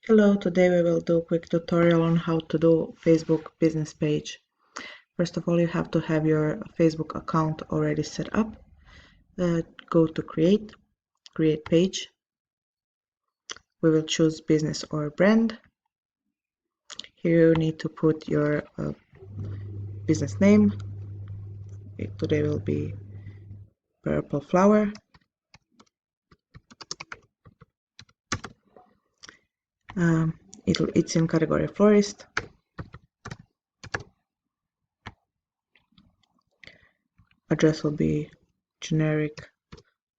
Hello, today we will do a quick tutorial on how to do Facebook business page. First of all, you have to have your Facebook account already set up. Go to create page. We will choose business or brand. Here you need to put your business name. Today will be Purple Flower. It's in category florist. Address will be generic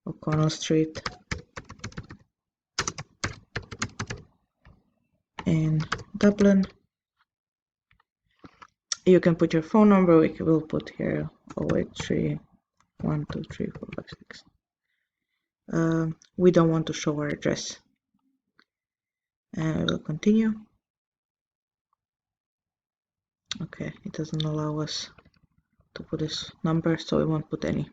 O'Connell Street in Dublin. You can put your phone number. We will put here 083 1 2 3 4 5 6. We don't want to show our address. We'll continue. Okay, it doesn't allow us to put this number, so we won't put any.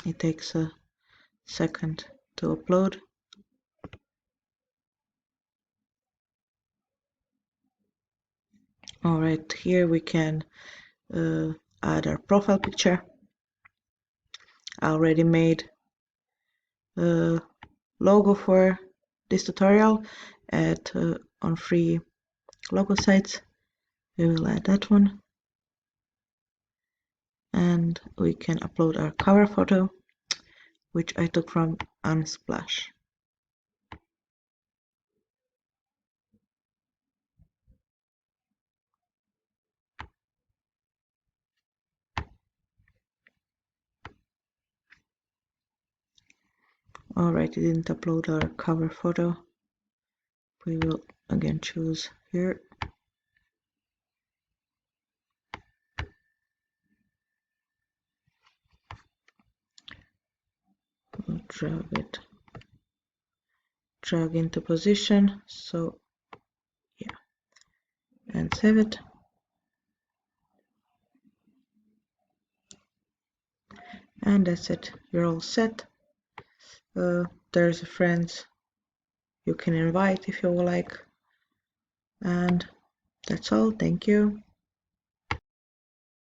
It takes a second to upload. Alright, here we can add our profile picture. I already made a logo for this tutorial on free logo sites. We will add that one. And we can upload our cover photo, which I took from Unsplash. Alright, it didn't upload our cover photo. We will again choose here. We'll drag into position, so yeah, and save it. And that's it, you're all set. There's friends you can invite if you would like. And that's all, thank you.